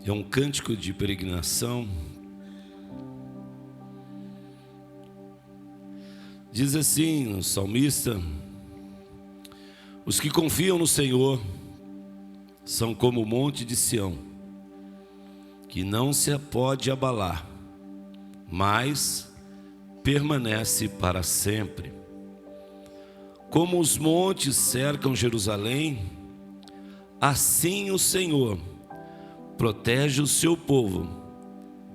É um cântico de peregrinação. Diz assim o salmista: os que confiam no Senhor são como o monte de Sião, que não se pode abalar, mas permanece para sempre. Como os montes cercam Jerusalém, assim o Senhor protege o seu povo,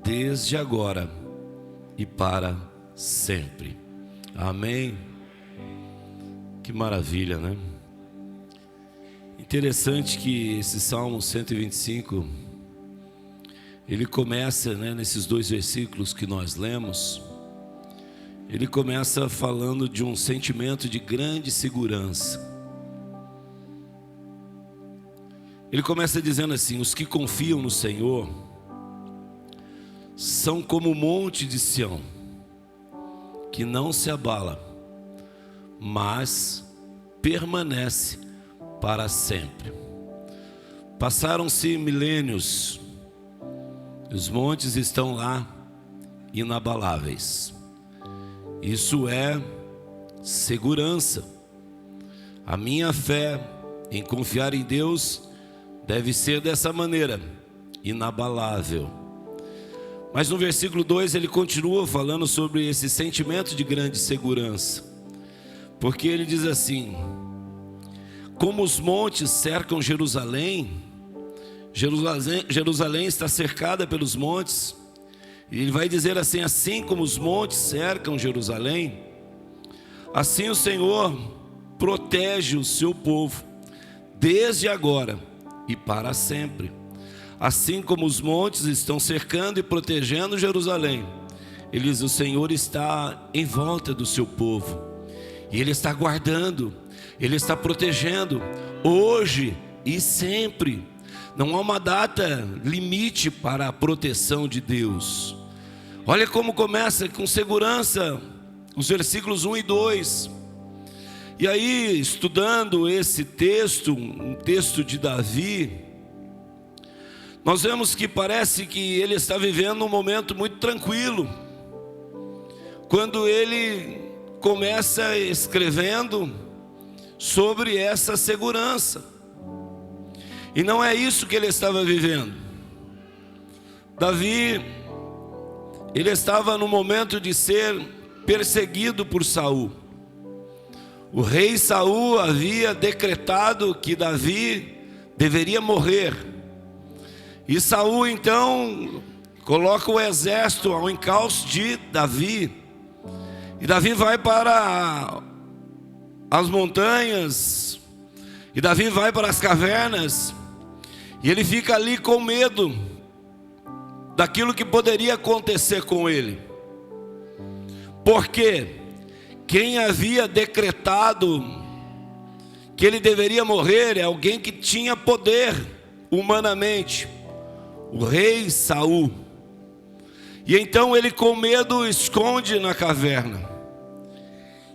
desde agora e para sempre. Amém. Que maravilha, né? Interessante que esse Salmo 125, ele começa, nesses 2 versículos que nós lemos, ele começa falando de um sentimento de grande segurança. Ele começa dizendo assim: os que confiam no Senhor são como o monte de Sião, que não se abala, mas permanece para sempre. Passaram-se milênios, os montes estão lá inabaláveis. Isso é segurança. A minha fé em confiar em Deus deve ser dessa maneira, inabalável. Mas no versículo 2 ele continua falando sobre esse sentimento de grande segurança, porque ele diz assim: como os montes cercam Jerusalém, Jerusalém está cercada pelos montes, e ele vai dizer assim: assim como os montes cercam Jerusalém, assim o Senhor protege o seu povo, desde agora e para sempre. Assim como os montes estão cercando e protegendo Jerusalém, ele diz: o Senhor está em volta do seu povo, e Ele está guardando, Ele está protegendo, hoje e sempre. Não há uma data limite para a proteção de Deus. Olha como começa com segurança os versículos 1 e 2. E aí, estudando esse texto, um texto de Davi, nós vemos que parece que ele está vivendo um momento muito tranquilo, quando ele começa escrevendo sobre essa segurança. E não é isso que ele estava vivendo. Davi, ele estava no momento de ser perseguido por Saul. O rei Saul havia decretado que Davi deveria morrer. E Saul então coloca o exército ao encalço de Davi. E Davi vai para as montanhas, e Davi vai para as cavernas, e ele fica ali com medo daquilo que poderia acontecer com ele. Porque quem havia decretado que ele deveria morrer é alguém que tinha poder humanamente, o rei Saul. E então ele, com medo, esconde na caverna.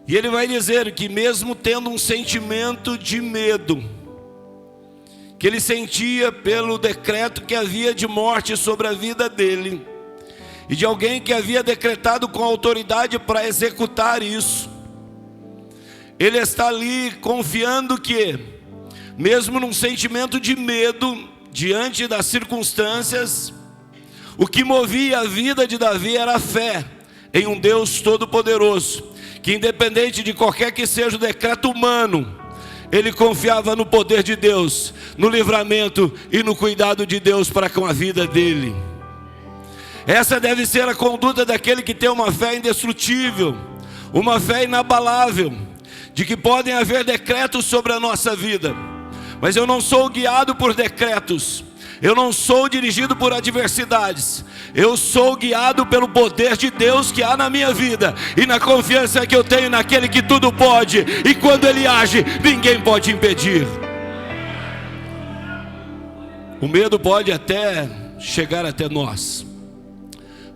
E ele vai dizer que mesmo tendo um sentimento de medo, que ele sentia pelo decreto que havia de morte sobre a vida dele, e de alguém que havia decretado com autoridade para executar isso, ele está ali confiando que, mesmo num sentimento de medo, diante das circunstâncias, o que movia a vida de Davi era a fé em um Deus todo-poderoso, que independente de qualquer que seja o decreto humano, ele confiava no poder de Deus, no livramento e no cuidado de Deus para com a vida dele. Essa deve ser a conduta daquele que tem uma fé indestrutível, uma fé inabalável, de que podem haver decretos sobre a nossa vida, mas eu não sou guiado por decretos, eu não sou dirigido por adversidades, eu sou guiado pelo poder de Deus que há na minha vida, e na confiança que eu tenho naquele que tudo pode, e quando Ele age, ninguém pode impedir. O medo pode até chegar até nós,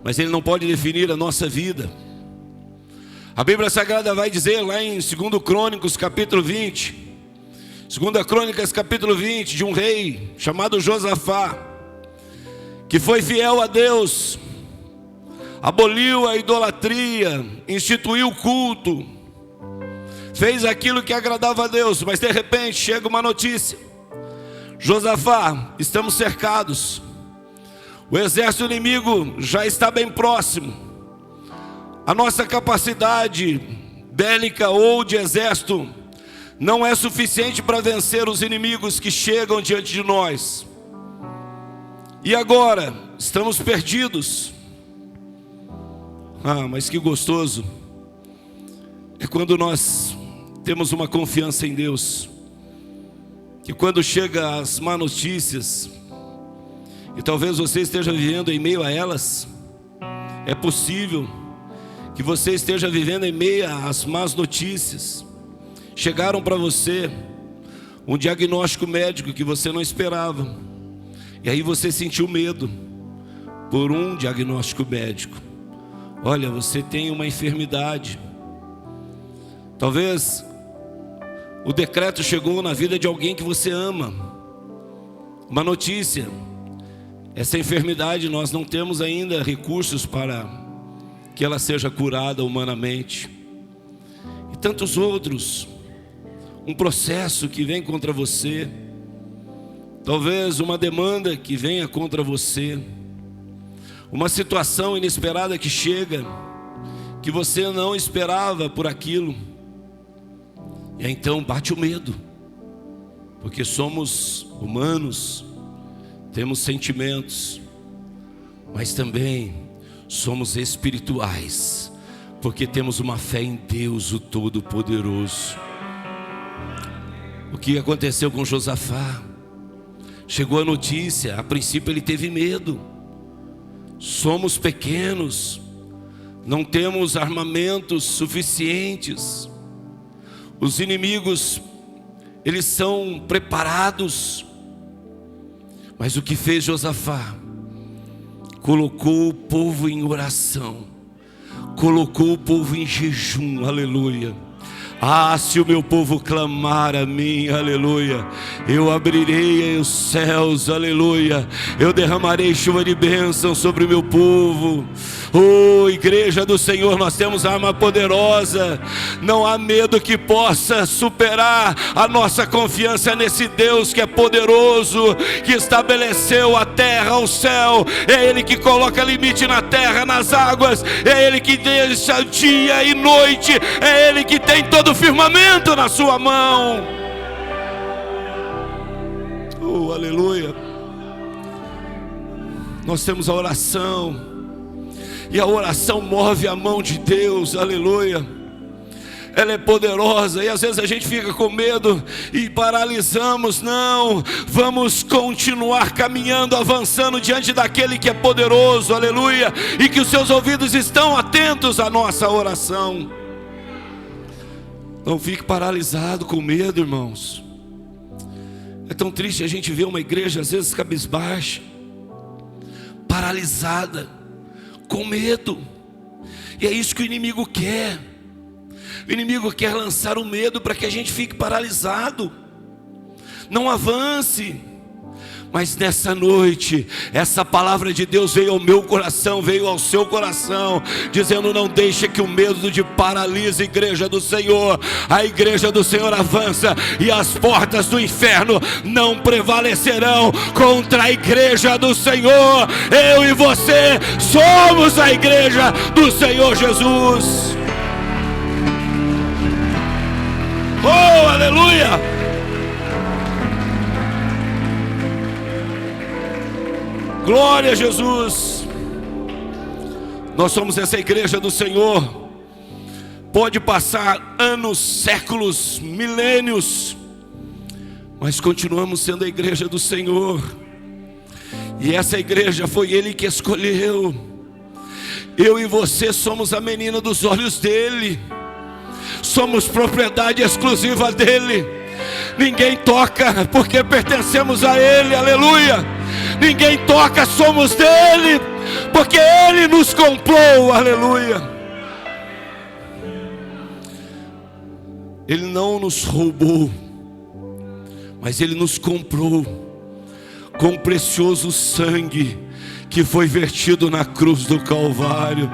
mas ele não pode definir a nossa vida. A Bíblia Sagrada vai dizer lá em 2 Crônicas capítulo 20, 2 Crônicas capítulo 20, de um rei chamado Josafá, que foi fiel a Deus, aboliu a idolatria, instituiu o culto, fez aquilo que agradava a Deus, mas de repente chega uma notícia: Josafá, estamos cercados, o exército inimigo já está bem próximo, a nossa capacidade bélica ou de exército não é suficiente para vencer os inimigos que chegam diante de nós, e agora estamos perdidos. Mas que gostoso é quando nós temos uma confiança em Deus, que quando chega as más notícias, e talvez você esteja vivendo em meio a elas, é possível que você esteja vivendo em meio às más notícias. Chegaram para você um diagnóstico médico que você não esperava, e aí você sentiu medo por um diagnóstico médico. Olha, você tem uma enfermidade. Talvez o decreto chegou na vida de alguém que você ama, uma notícia: essa enfermidade nós não temos ainda recursos para que ela seja curada humanamente. E tantos outros, um processo que vem contra você, talvez uma demanda que venha contra você, uma situação inesperada que chega, que você não esperava por aquilo, e então bate o medo, porque somos humanos, temos sentimentos, mas também somos espirituais, porque temos uma fé em Deus, o Todo-Poderoso. O que aconteceu com Josafá? Chegou a notícia, a princípio ele teve medo. Somos pequenos, não temos armamentos suficientes, os inimigos, eles são preparados. Mas o que fez Josafá? Colocou o povo em oração, colocou o povo em jejum, aleluia. Se o meu povo clamar a mim, aleluia, eu abrirei os céus, aleluia, eu derramarei chuva de bênção sobre o meu povo. Igreja do Senhor, nós temos arma poderosa, não há medo que possa superar a nossa confiança nesse Deus que é poderoso, que estabeleceu a terra, o céu, é Ele que coloca limite na terra, nas águas, é Ele que deixa dia e noite, é Ele que tem todo o firmamento na sua mão. Aleluia. Nós temos a oração, e a oração move a mão de Deus, aleluia. Ela é poderosa, e às vezes a gente fica com medo e paralisamos. Não, vamos continuar caminhando, avançando diante daquele que é poderoso, aleluia, e que os seus ouvidos estão atentos à nossa oração. Não fique paralisado com medo, irmãos. É tão triste a gente ver uma igreja às vezes cabisbaixa, paralisada, com medo. E é isso que o inimigo quer. O inimigo quer lançar o medo para que a gente fique paralisado, não avance. Mas nessa noite, essa palavra de Deus veio ao meu coração, veio ao seu coração, dizendo: não deixe que o medo te paralise, igreja do Senhor. A igreja do Senhor avança, e as portas do inferno não prevalecerão contra a igreja do Senhor. Eu e você somos a igreja do Senhor Jesus. Aleluia! Glória a Jesus. Nós somos essa igreja do Senhor. Pode passar anos, séculos, milênios, mas continuamos sendo a igreja do Senhor. E essa igreja foi Ele que escolheu. Eu e você somos a menina dos olhos dEle. Somos propriedade exclusiva dEle. Ninguém toca, porque pertencemos a Ele, aleluia. Ninguém toca, somos dEle, porque Ele nos comprou, aleluia. Ele não nos roubou, mas Ele nos comprou com o precioso sangue que foi vertido na cruz do Calvário.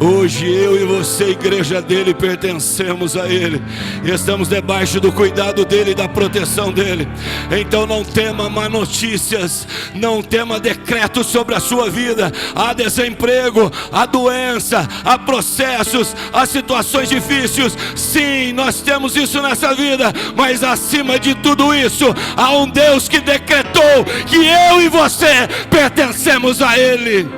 Hoje eu e você, igreja dele, pertencemos a ele, estamos debaixo do cuidado dele e da proteção dele. Então não tema má notícias, não tema decretos sobre a sua vida. Há desemprego, há doença, há processos, há situações difíceis. Sim, nós temos isso nessa vida, mas acima de tudo isso, há um Deus que decretou que eu e você pertencemos a ele.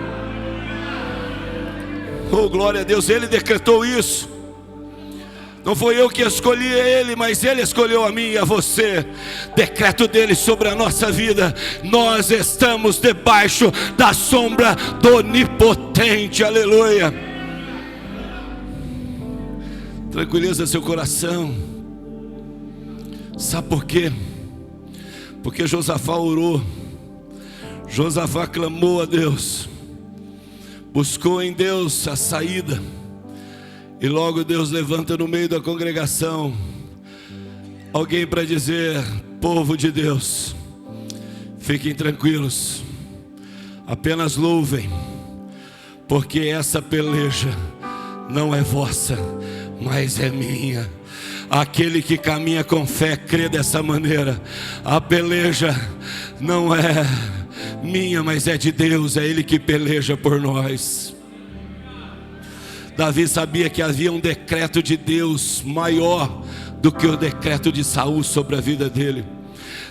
Oh, glória a Deus, ele decretou isso. Não foi eu que escolhi ele, mas ele escolheu a mim e a você. Decreto dele sobre a nossa vida. Nós estamos debaixo da sombra do Onipotente, aleluia. Tranquiliza seu coração. Sabe por quê? Porque Josafá orou, Josafá clamou a Deus, buscou em Deus a saída, e logo Deus levanta no meio da congregação alguém para dizer: povo de Deus, fiquem tranquilos, apenas louvem, porque essa peleja não é vossa, mas é minha. Aquele que caminha com fé crê dessa maneira. A peleja não é minha, mas é de Deus, é Ele que peleja por nós. Davi sabia que havia um decreto de Deus maior do que o decreto de Saul sobre a vida dele.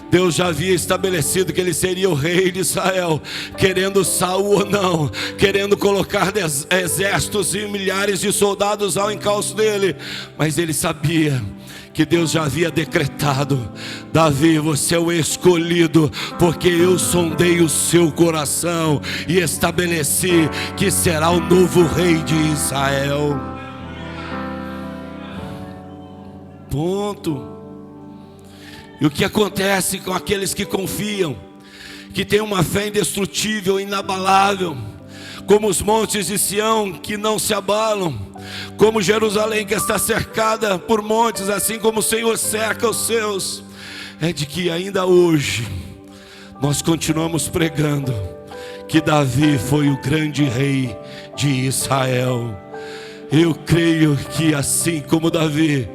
Deus já havia estabelecido que ele seria o rei de Israel, querendo Saul ou não, querendo colocar exércitos e milhares de soldados ao encalço dele, mas ele sabia que Deus já havia decretado: Davi, você é o escolhido, porque eu sondei o seu coração e estabeleci que será o novo rei de Israel. Ponto. E o que acontece com aqueles que confiam, que têm uma fé indestrutível, inabalável, como os montes de Sião que não se abalam, como Jerusalém que está cercada por montes, assim como o Senhor cerca os seus, é de que ainda hoje nós continuamos pregando que Davi foi o grande rei de Israel. Eu creio que assim como Davi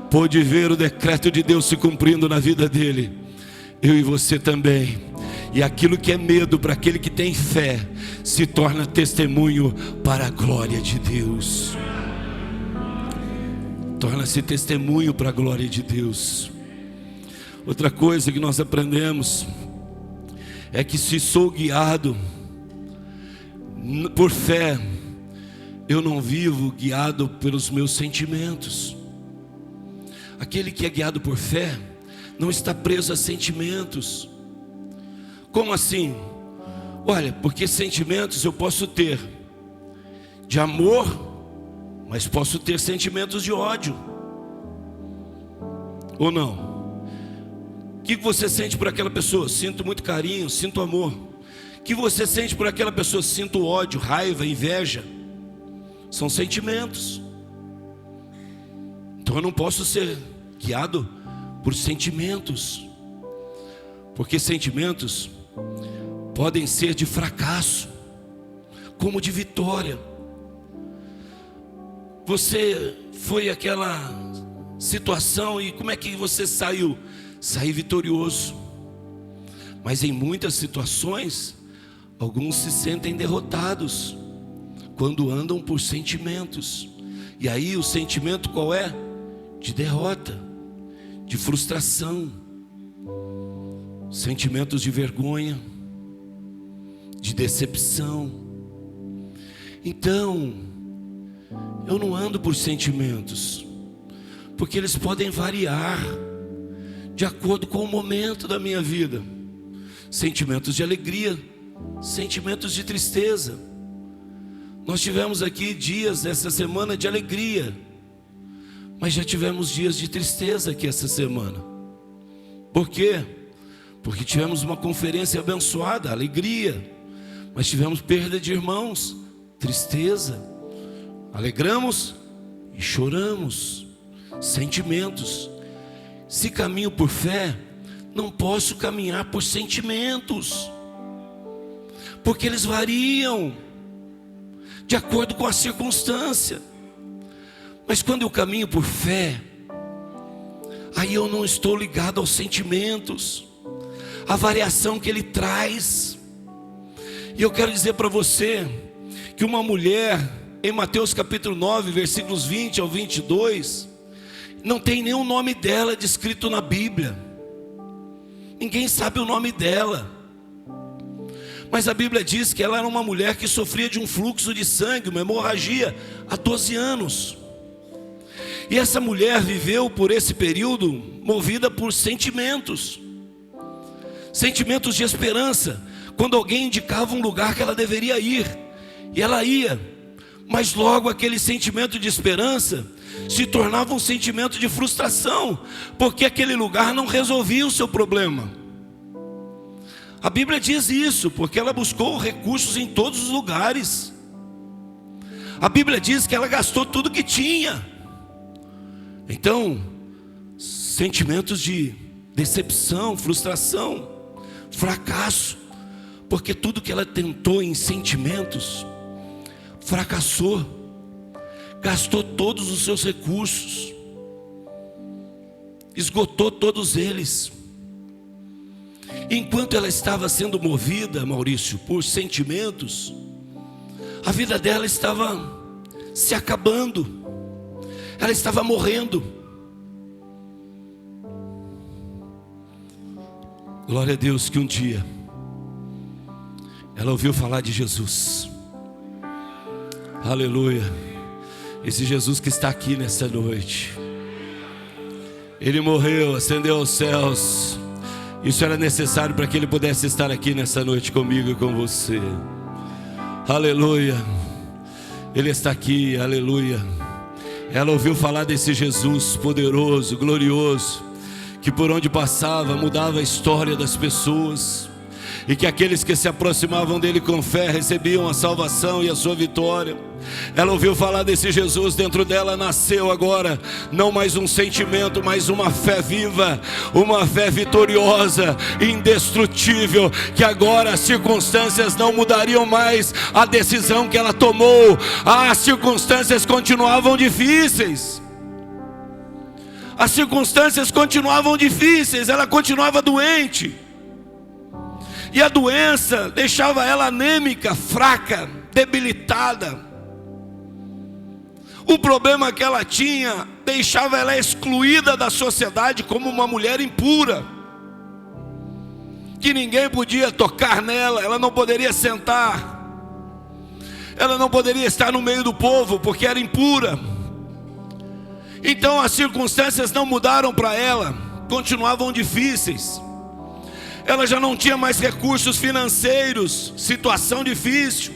pôde ver o decreto de Deus se cumprindo na vida dele, eu e você também. E aquilo que é medo para aquele que tem fé se torna testemunho para a glória de Deus. Torna-se testemunho para a glória de Deus. Outra coisa que nós aprendemos é que se sou guiado por fé, eu não vivo guiado pelos meus sentimentos. Aquele que é guiado por fé não está preso a sentimentos. Como assim? Olha, porque sentimentos eu posso ter de amor, mas posso ter sentimentos de ódio. Ou não? O que você sente por aquela pessoa? Sinto muito carinho, sinto amor. O que você sente por aquela pessoa? Sinto ódio, raiva, inveja. São sentimentos. Então eu não posso ser guiado por sentimentos, porque sentimentos podem ser de fracasso, como de vitória. Você foi aquela situação e como é que você saiu? Saí vitorioso. Mas em muitas situações, alguns se sentem derrotados quando andam por sentimentos. E aí o sentimento qual é? De derrota, de frustração, sentimentos de vergonha, de decepção. Então, eu não ando por sentimentos, porque eles podem variar de acordo com o momento da minha vida. Sentimentos de alegria, sentimentos de tristeza. Nós tivemos aqui dias essa semana de alegria, mas já tivemos dias de tristeza aqui essa semana. Por quê? Porque tivemos uma conferência abençoada, alegria, mas tivemos perda de irmãos, tristeza. Alegramos e choramos, sentimentos. Se caminho por fé, não posso caminhar por sentimentos, porque eles variam de acordo com a circunstância. Mas quando eu caminho por fé, aí eu não estou ligado aos sentimentos, a variação que ele traz. E eu quero dizer para você que uma mulher, em Mateus capítulo 9, versículos 20 ao 22, não tem nenhum nome dela descrito na Bíblia. Ninguém sabe o nome dela. Mas a Bíblia diz que ela era uma mulher que sofria de um fluxo de sangue, uma hemorragia, há 12 anos. E essa mulher viveu por esse período movida por sentimentos. Sentimentos de esperança. Quando alguém indicava um lugar que ela deveria ir, e ela ia. Mas logo aquele sentimento de esperança se tornava um sentimento de frustração, porque aquele lugar não resolvia o seu problema. A Bíblia diz isso, porque ela buscou recursos em todos os lugares. A Bíblia diz que ela gastou tudo que tinha. Então, sentimentos de decepção, frustração, fracasso, porque tudo que ela tentou em sentimentos fracassou, gastou todos os seus recursos, esgotou todos eles. Enquanto ela estava sendo movida, Maurício, por sentimentos, a vida dela estava se acabando, ela estava morrendo. Glória a Deus que um dia ela ouviu falar de Jesus. Aleluia. Esse Jesus que está aqui nessa noite, Ele morreu, ascendeu aos céus. Isso era necessário para que Ele pudesse estar aqui nessa noite comigo e com você. Aleluia. Ele está aqui, aleluia. Ela ouviu falar desse Jesus poderoso, glorioso, que por onde passava mudava a história das pessoas, e que aqueles que se aproximavam dele com fé recebiam a salvação e a sua vitória. Ela ouviu falar desse Jesus, dentro dela nasceu agora não mais um sentimento, mas uma fé viva, uma fé vitoriosa, indestrutível, que agora as circunstâncias não mudariam mais a decisão que ela tomou. As circunstâncias continuavam difíceis. As circunstâncias continuavam difíceis, ela continuava doente. E a doença deixava ela anêmica, fraca, debilitada. O problema que ela tinha deixava ela excluída da sociedade como uma mulher impura, que ninguém podia tocar nela, ela não poderia sentar, ela não poderia estar no meio do povo porque era impura. Então as circunstâncias não mudaram para ela, continuavam difíceis. Ela já não tinha mais recursos financeiros, situação difícil.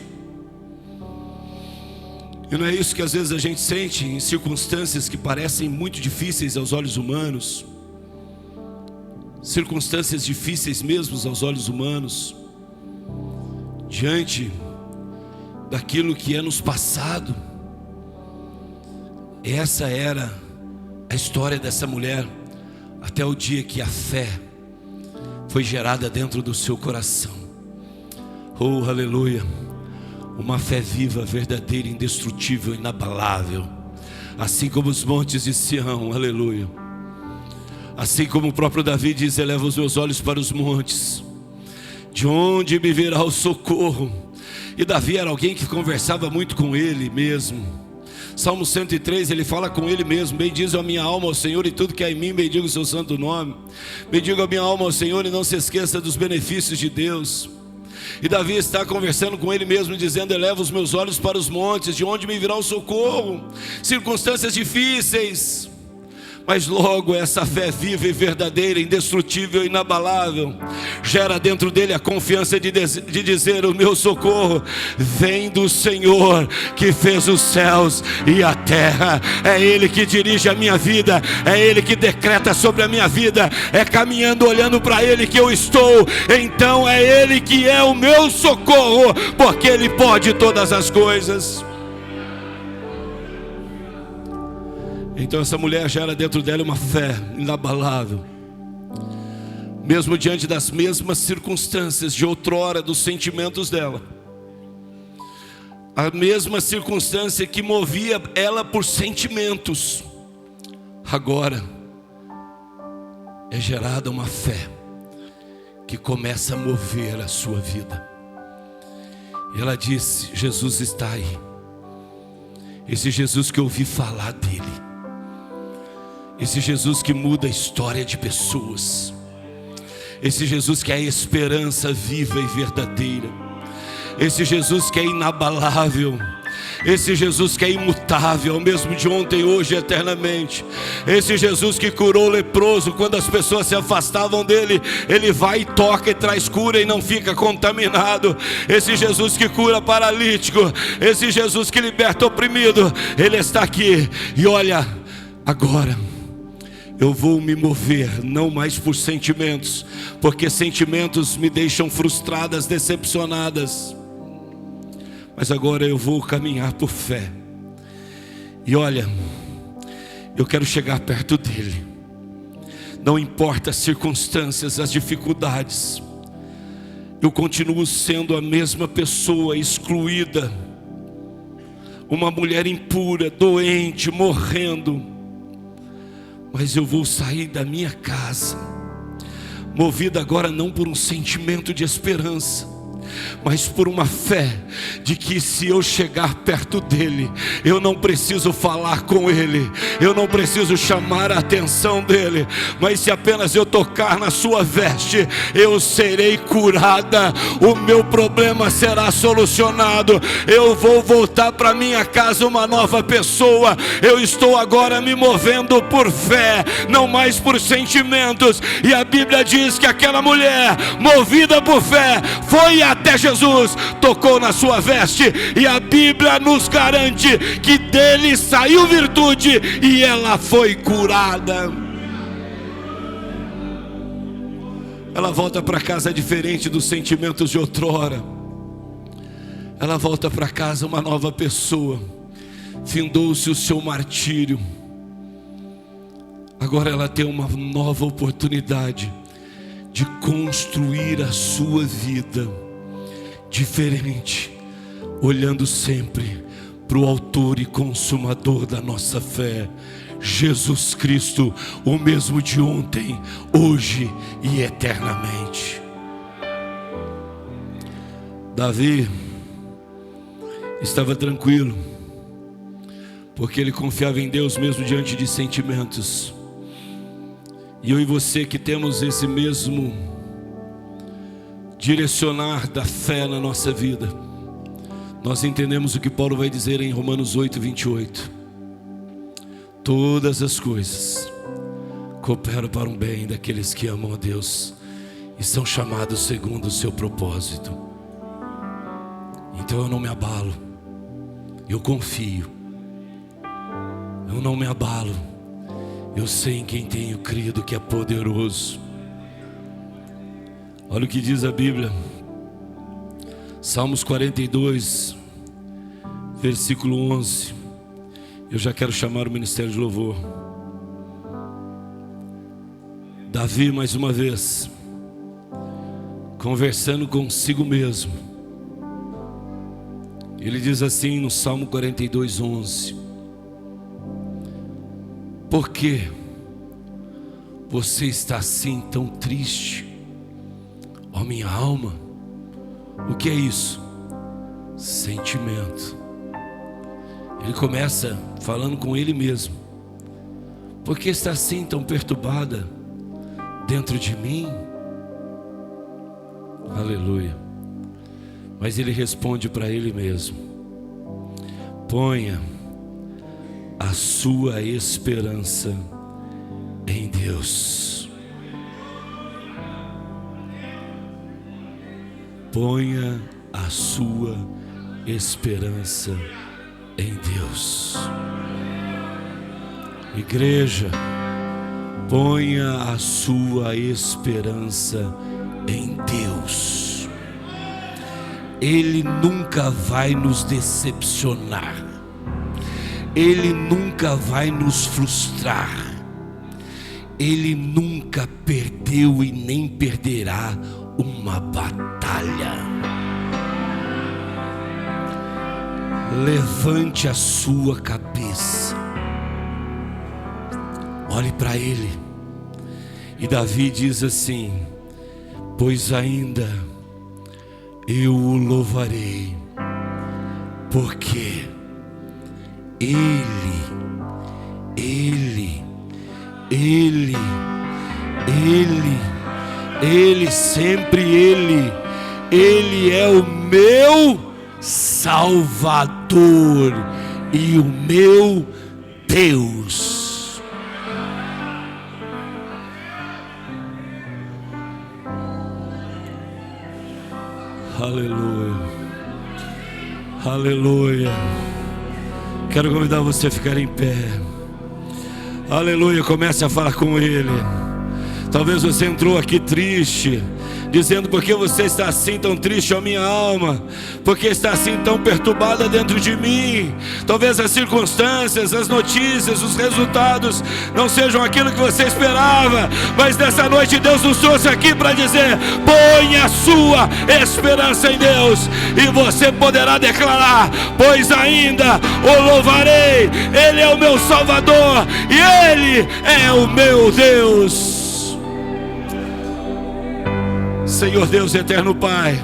E não é isso que às vezes a gente sente em circunstâncias que parecem muito difíceis aos olhos humanos, circunstâncias difíceis mesmo aos olhos humanos, diante daquilo que é nos passado. Essa era a história dessa mulher, até o dia que a fé foi gerada dentro do seu coração. Oh, aleluia. Uma fé viva, verdadeira, indestrutível, inabalável, assim como os montes de Sião, aleluia. Assim como o próprio Davi diz: eleva os meus olhos para os montes, de onde me virá o socorro? E Davi era alguém que conversava muito com ele mesmo. Salmo 103, ele fala com ele mesmo: bendize a minha alma ao Senhor e tudo que há em mim, bendiga o seu santo nome. Bendiga a minha alma ao Senhor e não se esqueça dos benefícios de Deus. E Davi está conversando com ele mesmo, dizendo: eleva os meus olhos para os montes, de onde me virá o socorro? Circunstâncias difíceis, mas logo essa fé viva e verdadeira, indestrutível e inabalável, gera dentro dele a confiança de dizer: o meu socorro vem do Senhor que fez os céus e a terra. É Ele que dirige a minha vida, é Ele que decreta sobre a minha vida, é caminhando, olhando para Ele que eu estou. Então é Ele que é o meu socorro, porque Ele pode todas as coisas. Então essa mulher gera dentro dela uma fé inabalável. mesmo diante das mesmas circunstâncias de outrora, dos sentimentos dela, a mesma circunstância que movia ela por sentimentos, agora é gerada uma fé que começa a mover a sua vida. E ela disse: Jesus está aí, esse Jesus que eu ouvi falar dele, esse Jesus que muda a história de pessoas, esse Jesus que é a esperança viva e verdadeira, esse Jesus que é inabalável, esse Jesus que é imutável, o mesmo de ontem, hoje e eternamente. Esse Jesus que curou o leproso, quando as pessoas se afastavam dele, ele vai e toca e traz cura e não fica contaminado. Esse Jesus que cura paralítico, esse Jesus que liberta oprimido, ele está aqui. E olha, agora eu vou me mover, não mais por sentimentos, porque sentimentos me deixam frustradas, decepcionadas, mas agora eu vou caminhar por fé. E olha, eu quero chegar perto dele, não importa as circunstâncias, as dificuldades, eu continuo sendo a mesma pessoa, excluída, uma mulher impura, doente, morrendo, mas eu vou sair da minha casa, movida agora não por um sentimento de esperança, mas por uma fé de que se eu chegar perto dele, eu não preciso falar com ele, eu não preciso chamar a atenção dele, mas se apenas eu tocar na sua veste, eu serei curada, o meu problema será solucionado, eu vou voltar para minha casa uma nova pessoa. Eu estou agora me movendo por fé, não mais por sentimentos. E a Bíblia diz que aquela mulher, movida por fé, foi até Jesus, tocou na sua veste, e a Bíblia nos garante que dele saiu virtude e ela foi curada. Ela volta para casa diferente dos sentimentos de outrora. Ela volta para casa uma nova pessoa. Findou-se o seu martírio. Agora ela tem uma nova oportunidade de construir a sua vida diferente, olhando sempre para o autor e consumador da nossa fé, Jesus Cristo, o mesmo de ontem, hoje e eternamente. Davi estava tranquilo, porque ele confiava em Deus mesmo diante de sentimentos. E eu e você que temos esse mesmo direcionar da fé na nossa vida, nós entendemos o que Paulo vai dizer em Romanos 8:28. Todas as coisas cooperam para um bem daqueles que amam a Deus e são chamados segundo o seu propósito. Então eu não me abalo, eu confio, eu não me abalo, eu sei em quem tenho crido, que é poderoso. Olha o que diz a Bíblia, Salmos 42, versículo 11. Eu já quero chamar o ministério de louvor. Davi, mais uma vez, conversando consigo mesmo, ele diz assim no Salmo 42, 11: por que você está assim tão triste, ó minha alma? O que é isso? Sentimento. Ele começa falando com ele mesmo. Por que está assim tão perturbada dentro de mim? Aleluia. Mas ele responde para ele mesmo: ponha a sua esperança em Deus. Ponha a sua esperança em Deus. Igreja, ponha a sua esperança em Deus. Ele nunca vai nos decepcionar, Ele nunca vai nos frustrar, Ele nunca perdeu e nem perderá uma batalha. Levante a sua cabeça, olhe para Ele. E Davi diz assim: pois ainda eu o louvarei, porque Ele, sempre Ele é o meu Salvador e o meu Deus. Aleluia, aleluia. Quero convidar você a ficar em pé. Aleluia, comece a falar com Ele. Talvez você entrou aqui triste, dizendo: por que você está assim tão triste, ó minha alma? Por que está assim tão perturbada dentro de mim? Talvez as circunstâncias, as notícias, os resultados não sejam aquilo que você esperava, mas nessa noite Deus nos trouxe aqui para dizer: ponha a sua esperança em Deus, e você poderá declarar: pois ainda o louvarei, Ele é o meu Salvador e Ele é o meu Deus. Senhor Deus eterno Pai,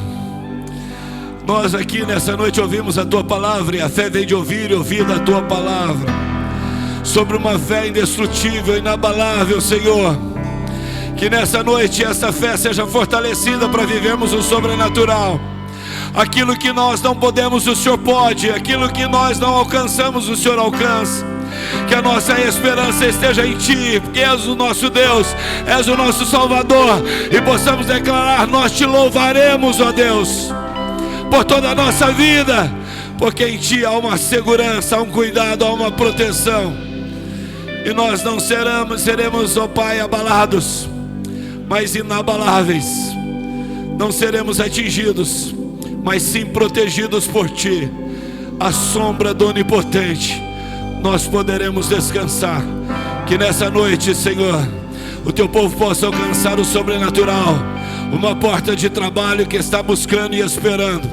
nós aqui nessa noite ouvimos a Tua palavra, e a fé vem de ouvir e ouvir da Tua palavra, sobre uma fé indestrutível, inabalável, Senhor. Que nessa noite essa fé seja fortalecida para vivermos o sobrenatural. Aquilo que nós não podemos, o Senhor pode. Aquilo que nós não alcançamos, o Senhor alcança. Que a nossa esperança esteja em Ti, porque és o nosso Deus, és o nosso Salvador, e possamos declarar: nós Te louvaremos, ó Deus, por toda a nossa vida, porque em Ti há uma segurança, há um cuidado, há uma proteção, e nós não seremos, ó Pai, abalados, mas inabaláveis. Não seremos atingidos, mas sim protegidos por Ti. À sombra do Onipotente nós poderemos descansar. Que nessa noite, Senhor, o Teu povo possa alcançar o sobrenatural. Uma porta de trabalho que está buscando e esperando.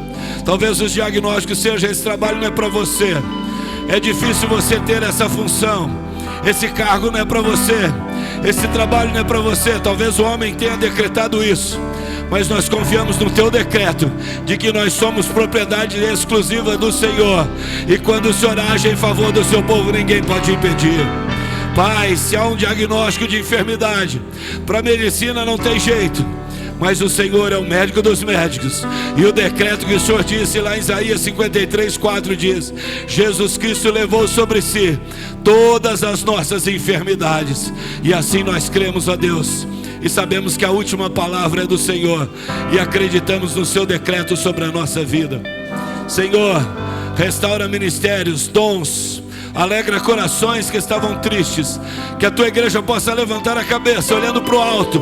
Talvez os diagnósticos sejam: esse trabalho não é para você, é difícil você ter essa função, esse cargo não é para você, esse trabalho não é para você. Talvez o homem tenha decretado isso, mas nós confiamos no Teu decreto, de que nós somos propriedade exclusiva do Senhor, e quando o Senhor age em favor do Seu povo, ninguém pode impedir. Pai, se há um diagnóstico de enfermidade, para a medicina não tem jeito, mas o Senhor é o médico dos médicos, e o decreto que o Senhor disse lá em Isaías 53:4 diz: Jesus Cristo levou sobre si todas as nossas enfermidades. E assim nós cremos, ó Deus, e sabemos que a última palavra é do Senhor, e acreditamos no Seu decreto sobre a nossa vida. Senhor, restaura ministérios, dons, alegra corações que estavam tristes. Que a Tua igreja possa levantar a cabeça olhando para o alto,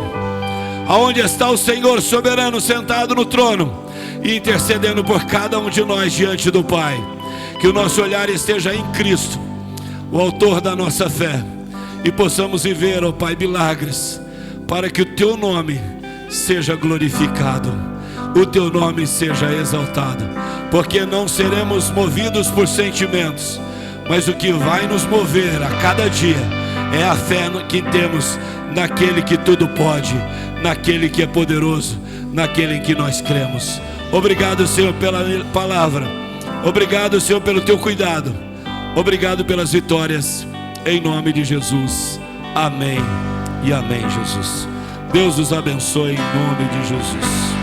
aonde está o Senhor soberano sentado no trono, e intercedendo por cada um de nós diante do Pai. Que o nosso olhar esteja em Cristo, o autor da nossa fé, e possamos viver, ó Pai, milagres, para que o Teu nome seja glorificado, o Teu nome seja exaltado, porque não seremos movidos por sentimentos, mas o que vai nos mover a cada dia é a fé que temos naquele que tudo pode, naquele que é poderoso, naquele em que nós cremos. Obrigado, Senhor, pela palavra. Obrigado, Senhor, pelo Teu cuidado. Obrigado pelas vitórias, em nome de Jesus. Amém e amém, Jesus. Deus os abençoe em nome de Jesus.